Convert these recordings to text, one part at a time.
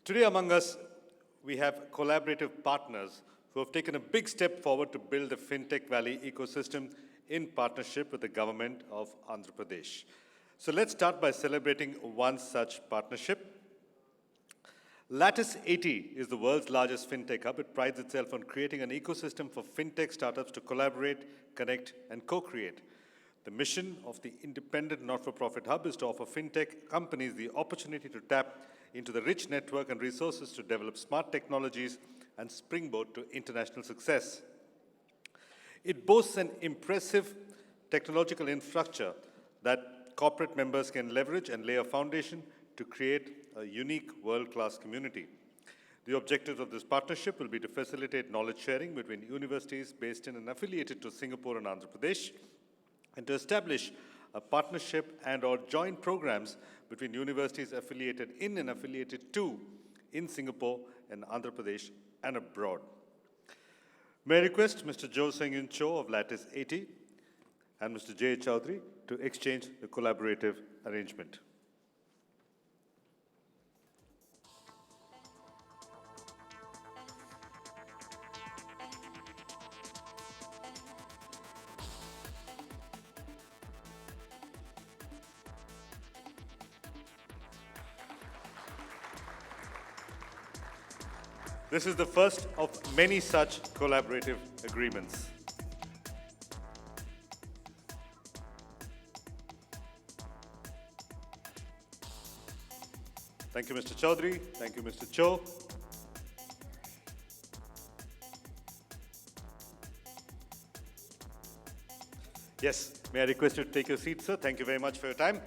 Today among us, we have collaborative partners who have taken a big step forward to build the Fintech Valley ecosystem in partnership with the government of Andhra Pradesh. So let's start by celebrating one such partnership. Lattice 80 is the world's largest fintech hub. It prides itself on creating an ecosystem for fintech startups to collaborate, connect, and co-create. The mission of the independent not-for-profit hub is to offer fintech companies the opportunity to tap into the rich network and resources to develop smart technologies and springboard to international success. It boasts an impressive technological infrastructure that corporate members can leverage and lay a foundation to create a unique world-class community. The objective of this partnership will be to facilitate knowledge sharing between universities based in and affiliated to Singapore and Andhra Pradesh, and to establish a partnership and or joint programs between universities affiliated in and affiliated to in Singapore and Andhra Pradesh and abroad. May I request Mr. Jo Seng-Yun Cho of Lattice 80 and Mr. Jay Chowdhury to exchange the collaborative arrangement. This is the first of many such collaborative agreements. Thank you, Mr. Chowdhury. Thank you, Mr. Cho. Yes, may I request you to take your seat, sir? Thank you very much for your time.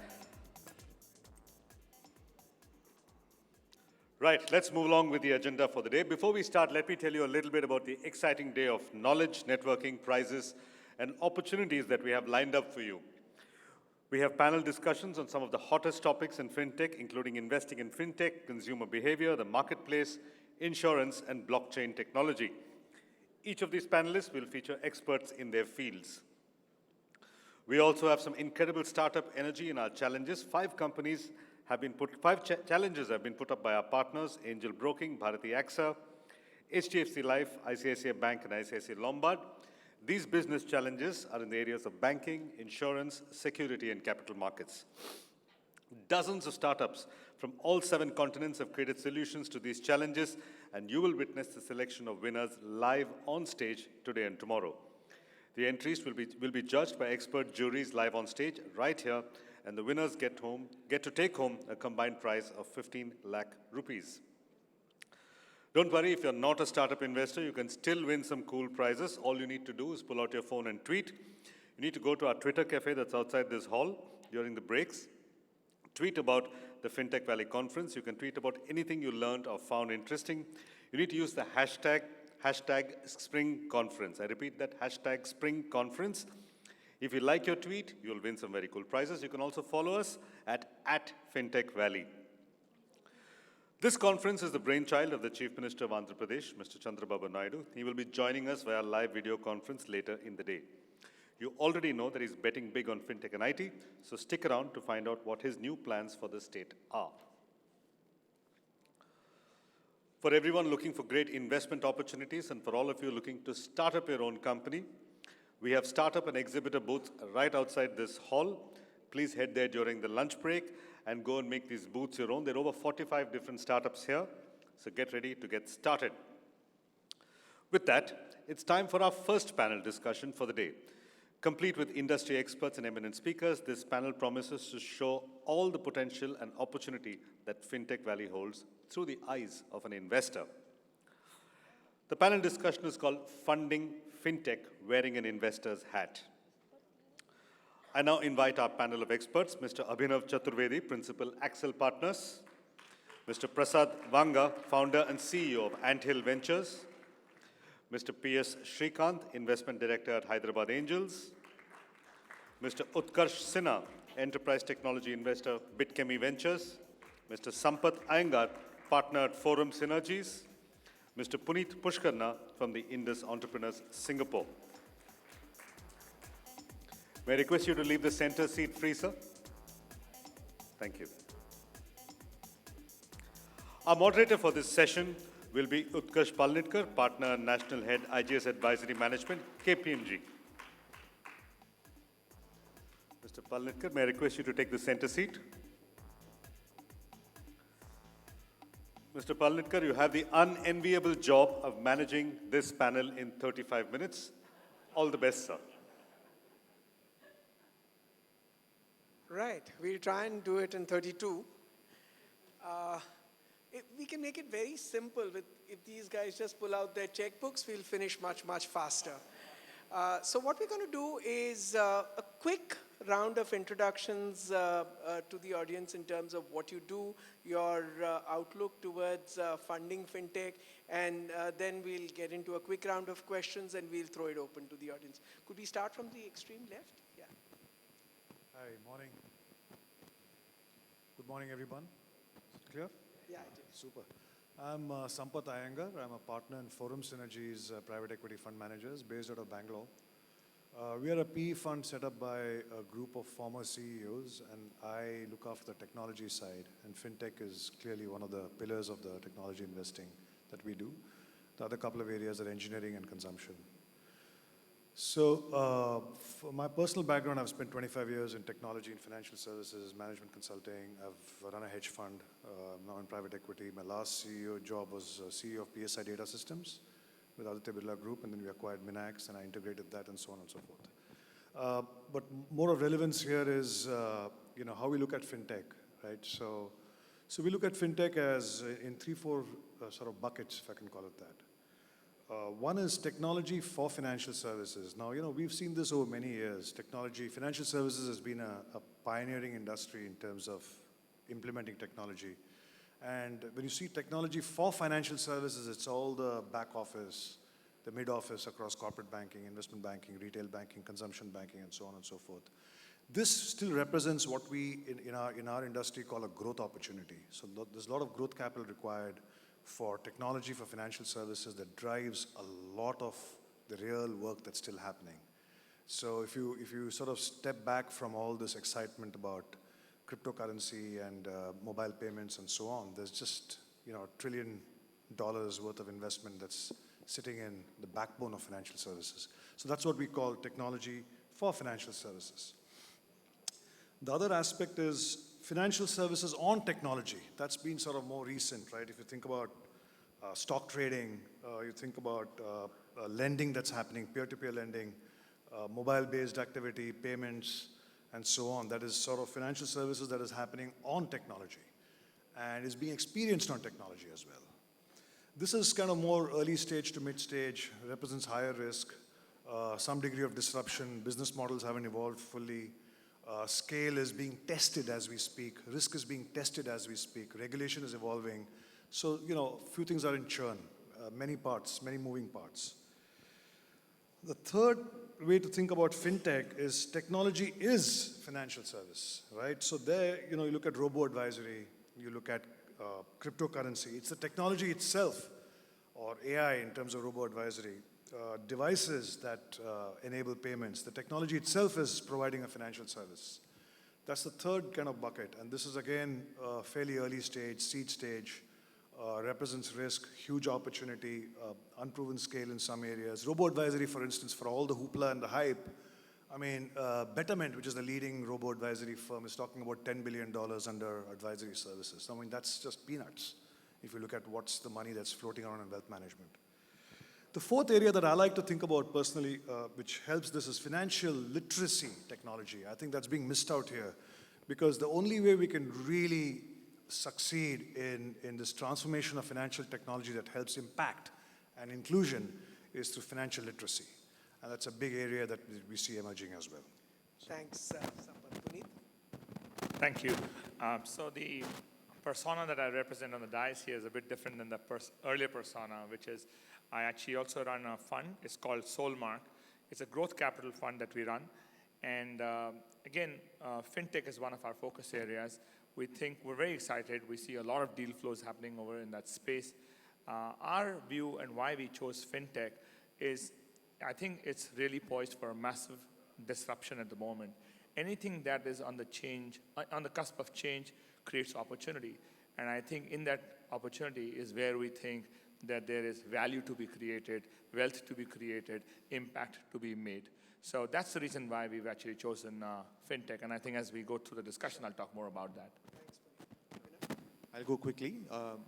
Right, let's move along with the agenda for the day. Before we start, let me tell you a little bit about the exciting day of knowledge, networking, prizes, and opportunities that we have lined up for you. We have panel discussions on some of the hottest topics in fintech, including investing in fintech, consumer behavior, the marketplace, insurance, and blockchain technology. Each of these panelists will feature experts in their fields. We also have some incredible startup energy in our challenges. Five challenges have been put up by our partners: Angel Broking, Bharati AXA, HDFC Life, ICICI Bank, and ICICI Lombard. These business challenges are in the areas of banking, insurance, security, and capital markets. Dozens of startups from all 7 continents have created solutions to these challenges, and you will witness the selection of winners live on stage today and tomorrow. The entries will be judged by expert juries live on stage right here, and the winners get to take home a combined prize of 15 lakh rupees. Don't worry, if you're not a startup investor, you can still win some cool prizes. All you need to do is pull out your phone and tweet. You need to go to our Twitter cafe that's outside this hall during the breaks. Tweet about the Fintech Valley Conference. You can tweet about anything you learned or found interesting. You need to use the hashtag #SpringConference. I repeat that, #SpringConference. If you like your tweet, you'll win some very cool prizes. You can also follow us at Fintech Valley. This conference is the brainchild of the Chief Minister of Andhra Pradesh, Mr. Chandrababu Naidu. He will be joining us via live video conference later in the day. You already know that he's betting big on fintech and IT, so stick around to find out what his new plans for the state are. For everyone looking for great investment opportunities, and for all of you looking to start up your own company, we have startup and exhibitor booths right outside this hall. Please head there during the lunch break and go and make these booths your own. There are over 45 different startups here, so get ready to get started. With that, it's time for our first panel discussion for the day. Complete with industry experts and eminent speakers, this panel promises to show all the potential and opportunity that Fintech Valley holds through the eyes of an investor. The panel discussion is called Funding Fintech, Wearing an Investor's Hat. I now invite our panel of experts, Mr. Abhinav Chaturvedi, Principal Axel Partners, Mr. Prasad Vanga, Founder and CEO of Anton Ventures, Mr. P.S. Srikanth, Investment Director at Hyderabad Angels, Mr. Utkarsh Sinha, Enterprise Technology Investor, Bitchemy Ventures, Mr. Sampath Iyengar, Partner at Forum Synergies, Mr. Puneet Pushkarna from the Indus Entrepreneurs, Singapore. May I request you to leave the center seat free, sir? Thank you. Our moderator for this session will be Utkarsh Palnitkar, Partner, National Head, IGS Advisory Management, KPMG. Mr. Palnitkar, may I request you to take the center seat? Mr. Palnitkar, you have the unenviable job of managing this panel in 35 minutes. All the best, sir. Right, we'll try and do it in 32. We can make it very simple. If these guys just pull out their checkbooks, we'll finish much, much faster. So what we're going to do is a quick round of introductions to the audience in terms of what you do, your outlook towards funding fintech, and then we'll get into a quick round of questions and we'll throw it open to the audience. Could we start from the extreme left? Yeah. Hi, morning. Good morning, everyone. Is it clear? Yeah, it is. Super. I'm Sampath Iyengar. I'm a partner in Forum Synergies Private Equity Fund Managers based out of Bangalore. We are a PE fund set up by a group of former CEOs, and I look after the technology side, and fintech is clearly one of the pillars of the technology investing that we do. The other couple of areas are engineering and consumption. So for my personal background, I've spent 25 years in technology and financial services, management consulting. I've run a hedge fund, now in private equity. My last CEO job was CEO of PSI Data Systems with Aditya Birla Group, and then we acquired Minax, and I integrated that, and so on and so forth. But more of relevance here is, how we look at fintech, right? So we look at fintech as in 3-4 sort of buckets, if I can call it that. One is technology for financial services. Now, we've seen this over many years. Financial services has been a pioneering industry in terms of implementing technology. And when you see technology for financial services, it's all the back office, the mid office across corporate banking, investment banking, retail banking, consumption banking, and so on and so forth. This still represents what we in our industry call a growth opportunity. So there's a lot of growth capital required for technology for financial services that drives a lot of the real work that's still happening. So if you sort of step back from all this excitement about cryptocurrency and mobile payments and so on, there's just $1 trillion worth of investment that's sitting in the backbone of financial services. So that's what we call technology for financial services. The other aspect is financial services on technology. That's been sort of more recent, right? If you think about stock trading, you think about lending that's happening, peer-to-peer lending, mobile-based activity, payments, and so on. That is sort of financial services that is happening on technology and is being experienced on technology as well. This is kind of more early stage to mid stage, represents higher risk, some degree of disruption. Business models haven't evolved fully. Scale is being tested as we speak. Risk is being tested as we speak. Regulation is evolving. So, a few things are in churn, many parts, many moving parts. The third way to think about fintech is technology is financial service, right? So there, you look at robo-advisory, you look at cryptocurrency. It's the technology itself, or AI in terms of robo-advisory, devices that enable payments. The technology itself is providing a financial service. That's the third kind of bucket. And this is, again, fairly early stage, seed stage, represents risk, huge opportunity, unproven scale in some areas. Robo-advisory, for instance, for all the hoopla and the hype, Betterment, which is the leading robo-advisory firm, is talking about $10 billion under advisory services. That's just peanuts if you look at what's the money that's floating around in wealth management. The fourth area that I like to think about personally, which helps this, is financial literacy technology. I think that's being missed out here, because the only way we can really succeed in this transformation of financial technology that helps impact and inclusion is through financial literacy. And that's a big area that we see emerging as well. Thanks, Sampath. Puneet? Thank you. So the persona that I represent on the dais here is a bit different than the earlier persona, which is I actually also run a fund. It's called Soulmark. It's a growth capital fund that we run. And again, fintech is one of our focus areas. We're very excited. We see a lot of deal flows happening over in that space. Our view and why we chose fintech is I think it's really poised for a massive disruption at the moment. Anything that is on the cusp of change creates opportunity. And I think in that opportunity is where we think that there is value to be created, wealth to be created, impact to be made. So that's the reason why we've actually chosen fintech. And I think as we go through the discussion, I'll talk more about that. I'll go quickly.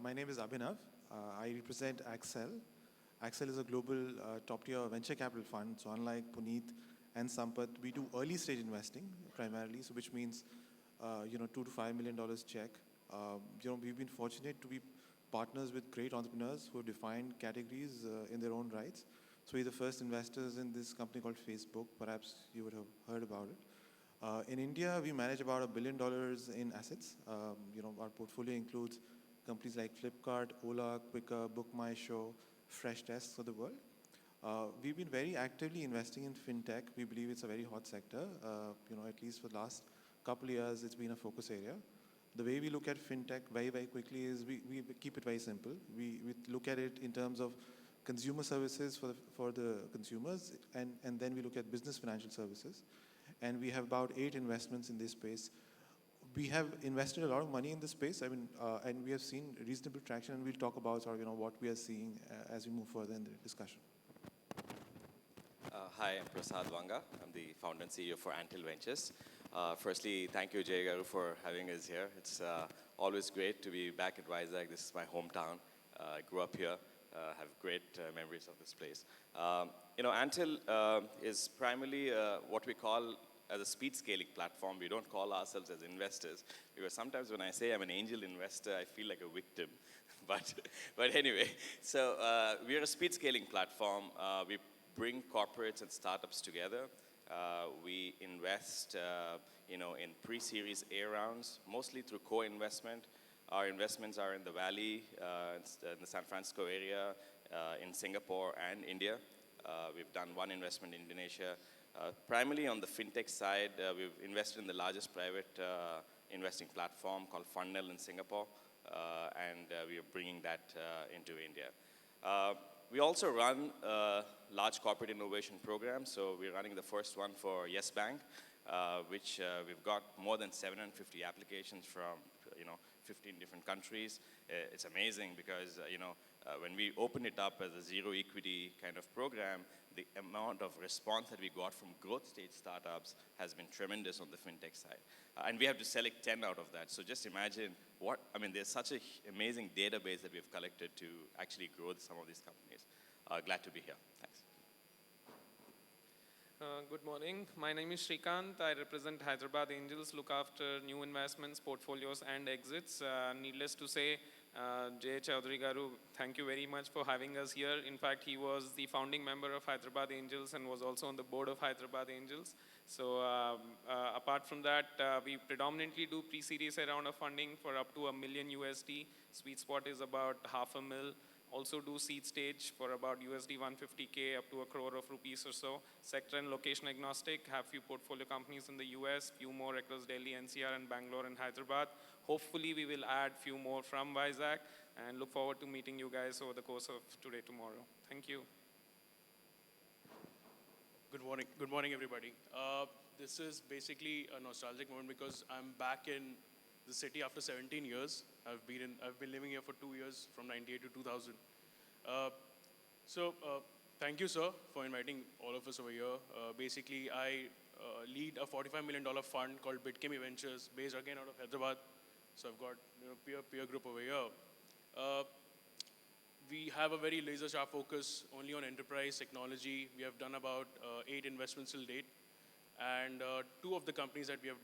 My name is Abhinav. I represent Accel. Accel is a global top-tier venture capital fund. So unlike Puneet and Sampath, we do early stage investing primarily, so which means $2 to $5 million check. We've been fortunate to be partners with great entrepreneurs who have defined categories in their own rights. So we're the first investors in this company called Facebook. Perhaps you would have heard about it. In India, we manage about $1 billion in assets. Our portfolio includes companies like Flipkart, Ola, Quikr, Book My Show, Fresh Desks of the world. We've been very actively investing in fintech. We believe it's a very hot sector. At least for the last couple of years, it's been a focus area. The way we look at fintech very, very quickly is we keep it very simple. We look at it in terms of consumer services for the consumers, and then we look at business financial services. And we have about 8 investments in this space. We have invested a lot of money in this space, and we have seen reasonable traction, and we'll talk about what we are seeing as we move further in the discussion. Hi, I'm Prasad Vanga. I'm the founder and CEO for Anton Ventures. Firstly, thank you, Jay Garu, for having us here. It's always great to be back at Vizag. This is my hometown. I grew up here, have great memories of this place. Antil is primarily what we call as a speed scaling platform. We don't call ourselves as investors, because sometimes when I say I'm an angel investor, I feel like a victim. But anyway, so we are a speed scaling platform. We bring corporates and startups together. We invest, in pre-series A rounds, mostly through co-investment. Our investments are in the Valley, in the San Francisco area, in Singapore and India. We've done one investment in Indonesia. Primarily on the fintech side, we've invested in the largest private investing platform called Funnel in Singapore, and we are bringing that into India. We also run a large corporate innovation program. So we're running the first one for Yes Bank, which we've got more than 750 applications from 15 different countries. It's amazing because when we open it up as a zero equity kind of program, the amount of response that we got from growth stage startups has been tremendous on the fintech side. And we have to select 10 out of that. So just imagine there's such an amazing database that we've collected to actually grow some of these companies. Glad to be here. Thanks. Good morning. My name is Shrikant. I represent Hyderabad Angels, look after new investments, portfolios, and exits. Needless to say, Jay Chaudhary Garu, thank you very much for having us here. In fact, he was the founding member of Hyderabad Angels and was also on the board of Hyderabad Angels. So apart from that, we predominantly do pre-series round of funding for up to $1 million USD. Sweet spot is about $500,000. Also do seed stage for about USD 150K up to ₹1 crore or so. Sector and location agnostic, have few portfolio companies in the US, few more across Delhi, NCR, and Bangalore and Hyderabad. Hopefully we will add few more from Vizag, and look forward to meeting you guys over the course of today, tomorrow. Thank you. Good morning. Good morning, everybody. This is basically a nostalgic moment because I'm back in the city after 17 years. I've been living here for 2 years, from 98 to 2000. Thank you, sir, for inviting all of us over here. Basically, I lead a $45 million fund called Anton Ventures, based again out of Hyderabad. So I've got peer group over here. We have a very laser-sharp focus only on enterprise technology. We have done about 8 investments till date. And 2 of the companies that we have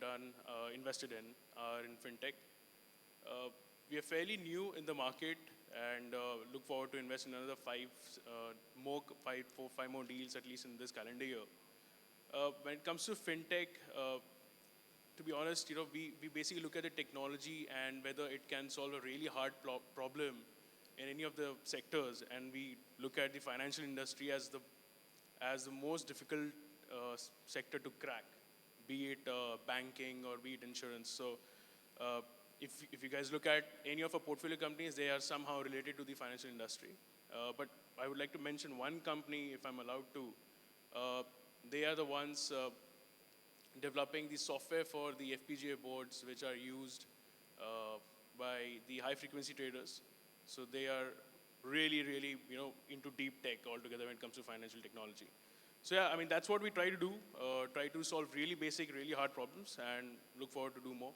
invested in are in fintech. We are fairly new in the market and look forward to invest in another 5 more deals, at least in this calendar year. When it comes to fintech, to be honest, we basically look at the technology and whether it can solve a really hard problem in any of the sectors, and we look at the financial industry as the most difficult sector to crack, be it banking or be it insurance. So if you guys look at any of our portfolio companies, they are somehow related to the financial industry. But I would like to mention one company, if I'm allowed to. They are the ones developing the software for the FPGA boards, which are used by the high frequency traders. So they are really, really, into deep tech altogether when it comes to financial technology. So yeah, I mean, that's what we try to do, try to solve really basic, really hard problems, and look forward to do more.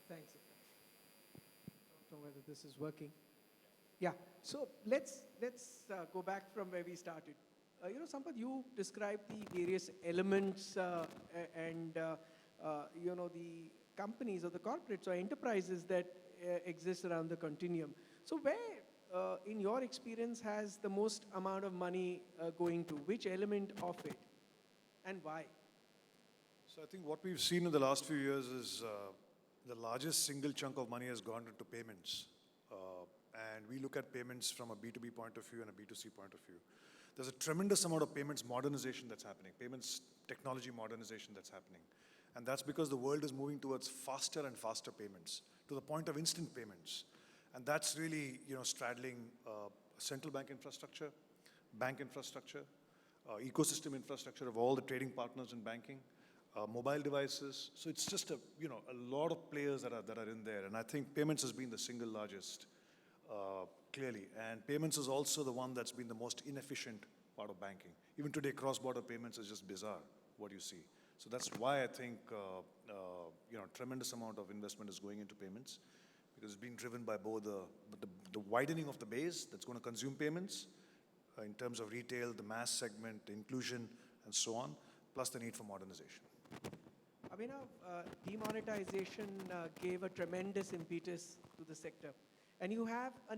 Thanks. Don't know whether this is working. Yeah, so let's go back from where we started. Sampath, you described the various elements and the companies or the corporates or enterprises that exist around the continuum. So where, in your experience, has the most amount of money going to? Which element of it, and why? So I think what we've seen in the last few years is the largest single chunk of money has gone into payments. And we look at payments from a B2B point of view and a B2C point of view. There's a tremendous amount of payments modernization that's happening, payments technology modernization that's happening. And that's because the world is moving towards faster and faster payments, to the point of instant payments. And that's really, straddling central bank infrastructure, bank infrastructure, ecosystem infrastructure of all the trading partners in banking, mobile devices. So it's just a lot of players that are in there. And I think payments has been the single largest, clearly. And payments is also the one that's been the most inefficient part of banking. Even today, cross-border payments is just bizarre, what you see. So that's why I think, tremendous amount of investment is going into payments, because it's being driven by both the widening of the base that's going to consume payments in terms of retail, the mass segment, the inclusion, and so on, plus the need for modernization. Abhinav, demonetization gave a tremendous impetus to the sector. And you have a